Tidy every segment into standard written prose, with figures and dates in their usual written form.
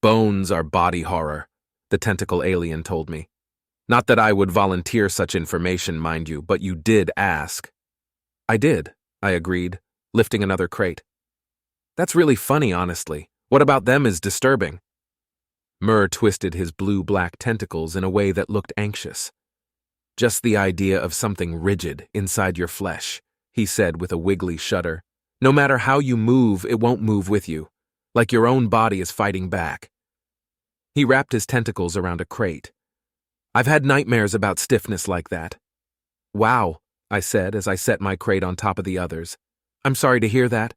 Bones are body horror, the tentacle alien told me. Not that I would volunteer such information, mind you, but you did ask. I did, I agreed, lifting another crate. That's really funny, honestly. What about them is disturbing? Mur twisted his blue-black tentacles in a way that looked anxious. Just the idea of something rigid inside your flesh, he said with a wiggly shudder. No matter how you move, it won't move with you, like your own body is fighting back. He wrapped his tentacles around a crate. I've had nightmares about stiffness like that. Wow, I said as I set my crate on top of the others. I'm sorry to hear that.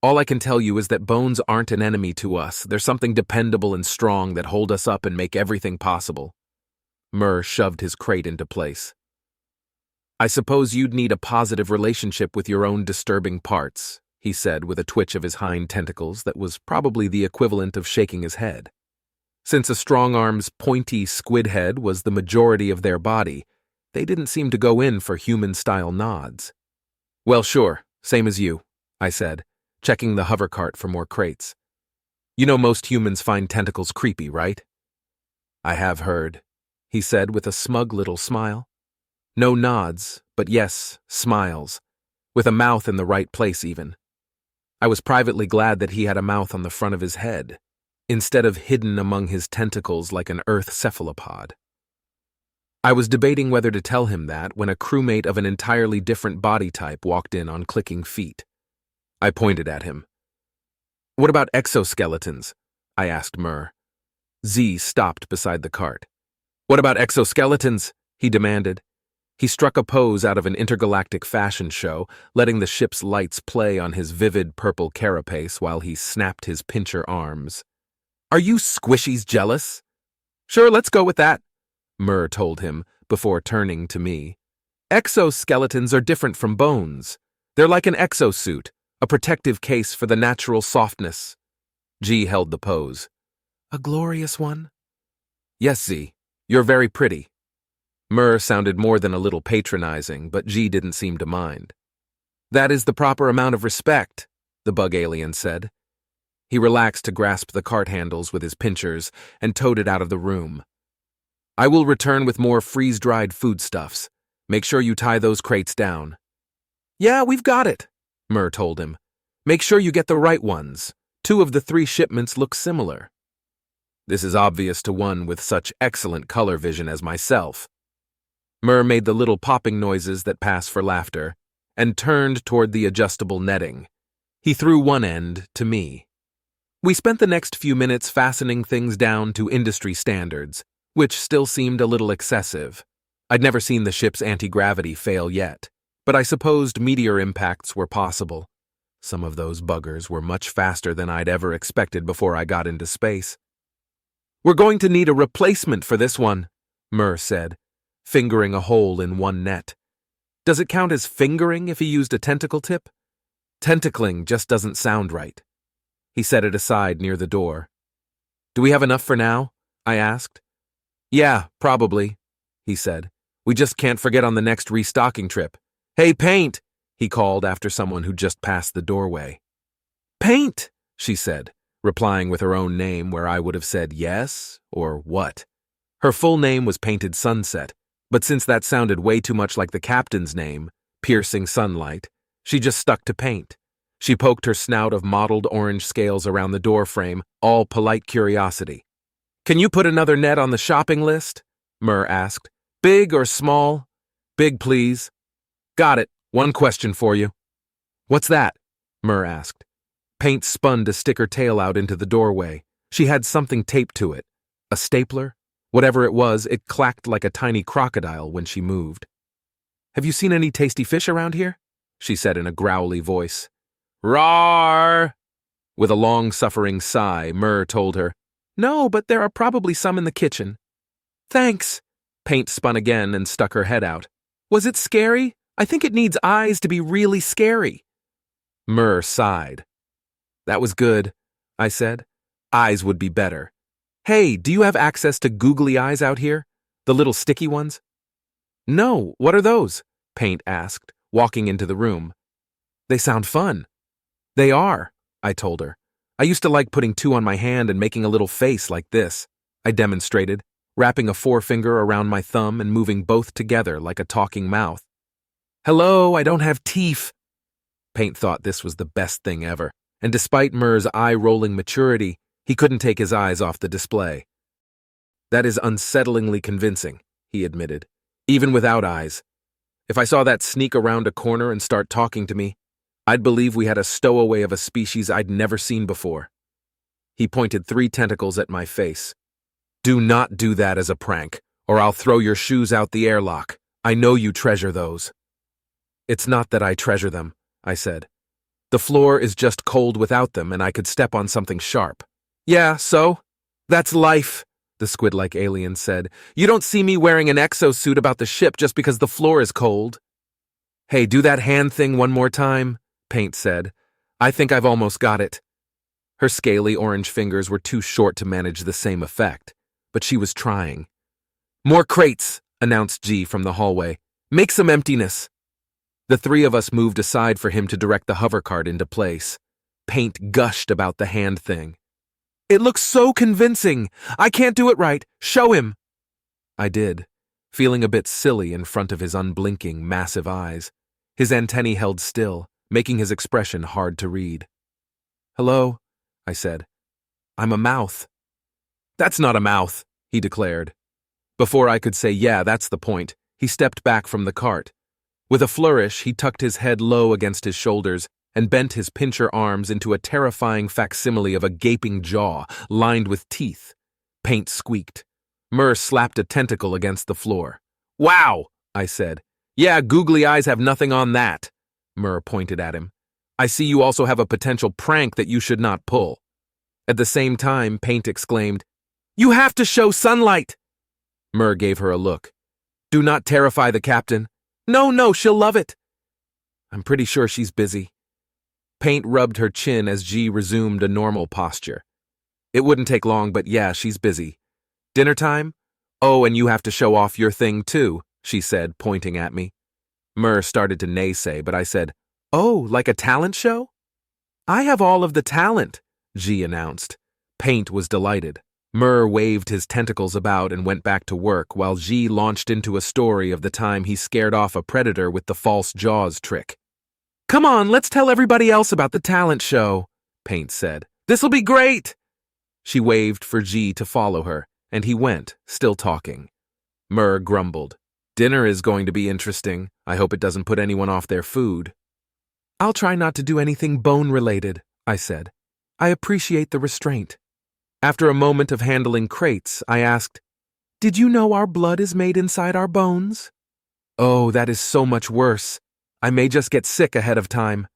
All I can tell you is that bones aren't an enemy to us. They're something dependable and strong that hold us up and make everything possible. Mur shoved his crate into place. I suppose you'd need a positive relationship with your own disturbing parts, he said with a twitch of his hind tentacles that was probably the equivalent of shaking his head. Since a strong arm's pointy squid head was the majority of their body, they didn't seem to go in for human-style nods. Well, sure, same as you, I said, checking the hover cart for more crates. You know most humans find tentacles creepy, right? I have heard, he said with a smug little smile. No nods, but yes, smiles, with a mouth in the right place even. I was privately glad that he had a mouth on the front of his head, instead of hidden among his tentacles like an earth cephalopod. I was debating whether to tell him that when a crewmate of an entirely different body type walked in on clicking feet. I pointed at him. What about exoskeletons? I asked Mur. Z stopped beside the cart. What about exoskeletons? He demanded. He struck a pose out of an intergalactic fashion show, letting the ship's lights play on his vivid purple carapace while he snapped his pincher arms. Are you squishies jealous? Sure, let's go with that, Mur told him before turning to me. Exoskeletons are different from bones. They're like an exosuit, a protective case for the natural softness. G held the pose. A glorious one? Yes, Z. You're very pretty. Mur sounded more than a little patronizing, but G didn't seem to mind. That is the proper amount of respect, the bug alien said. He relaxed to grasp the cart handles with his pinchers and towed it out of the room. I will return with more freeze-dried foodstuffs. Make sure you tie those crates down. Yeah, we've got it, Mur told him. Make sure you get the right ones. 2 of the 3 shipments look similar. This is obvious to one with such excellent color vision as myself. Mur made the little popping noises that pass for laughter and turned toward the adjustable netting. He threw one end to me. We spent the next few minutes fastening things down to industry standards, which still seemed a little excessive. I'd never seen the ship's anti-gravity fail yet, but I supposed meteor impacts were possible. Some of those buggers were much faster than I'd ever expected before I got into space. We're going to need a replacement for this one, Mur said, fingering a hole in one net. Does it count as fingering if he used a tentacle tip? Tentacling just doesn't sound right. He set it aside near the door. Do we have enough for now? I asked. Yeah, probably, he said. We just can't forget on the next restocking trip. Hey, Paint, he called after someone who just passed the doorway. Paint, she said, replying with her own name where I would have said yes or what. Her full name was Painted Sunset, but since that sounded way too much like the captain's name, Piercing Sunlight, she just stuck to Paint. She poked her snout of mottled orange scales around the doorframe, all polite curiosity. Can you put another net on the shopping list? Mur asked. Big or small? Big, please. Got it. One question for you. What's that? Mur asked. Paint spun to stick her tail out into the doorway. She had something taped to it. A stapler? Whatever it was, it clacked like a tiny crocodile when she moved. Have you seen any tasty fish around here? She said in a growly voice. Roar! With a long-suffering sigh, Mur told her, No, but there are probably some in the kitchen. Thanks. Paint spun again and stuck her head out. Was it scary? I think it needs eyes to be really scary. Mur sighed. That was good, I said. Eyes would be better. Hey, do you have access to googly eyes out here? The little sticky ones? No, what are those? Paint asked, walking into the room. They sound fun. They are, I told her. I used to like putting two on my hand and making a little face like this. I demonstrated, wrapping a forefinger around my thumb and moving both together like a talking mouth. Hello, I don't have teeth. Paint thought this was the best thing ever, and despite Murr's eye-rolling maturity, he couldn't take his eyes off the display. That is unsettlingly convincing, he admitted, even without eyes. If I saw that sneak around a corner and start talking to me, I'd believe we had a stowaway of a species I'd never seen before. He pointed 3 tentacles at my face. Do not do that as a prank, or I'll throw your shoes out the airlock. I know you treasure those. It's not that I treasure them, I said. The floor is just cold without them, and I could step on something sharp. Yeah, so? That's life, the squid-like alien said. You don't see me wearing an exosuit about the ship just because the floor is cold. Hey, do that hand thing one more time, Paint said. I think I've almost got it. Her scaly orange fingers were too short to manage the same effect, but she was trying. More crates, announced G from the hallway. Make some emptiness. The 3 of us moved aside for him to direct the hovercart into place. Paint gushed about the hand thing. It looks so convincing. I can't do it right. Show him. I did, feeling a bit silly in front of his unblinking, massive eyes. His antennae held still, making his expression hard to read. Hello, I said. I'm a mouth. That's not a mouth, he declared. Before I could say, yeah, that's the point, he stepped back from the cart. With a flourish, he tucked his head low against his shoulders and bent his pincher arms into a terrifying facsimile of a gaping jaw lined with teeth. Paint squeaked. Murr slapped a tentacle against the floor. Wow, I said. Yeah, googly eyes have nothing on that. Murr pointed at him. I see you also have a potential prank that you should not pull. At the same time, Paint exclaimed, You have to show sunlight! Murr gave her a look. Do not terrify the captain. No, she'll love it. I'm pretty sure she's busy. Paint rubbed her chin as G resumed a normal posture. It wouldn't take long, but yeah, she's busy. Dinner time? Oh, and you have to show off your thing too, she said, pointing at me. Murr started to naysay, but I said, Oh, like a talent show? I have all of the talent, G announced. Paint was delighted. Murr waved his tentacles about and went back to work while G launched into a story of the time he scared off a predator with the false jaws trick. Come on, let's tell everybody else about the talent show, Paint said. This'll be great! She waved for G to follow her, and he went, still talking. Murr grumbled. Dinner is going to be interesting. I hope it doesn't put anyone off their food. I'll try not to do anything bone-related, I said. I appreciate the restraint. After a moment of handling crates, I asked, Did you know our blood is made inside our bones? Oh, that is so much worse. I may just get sick ahead of time.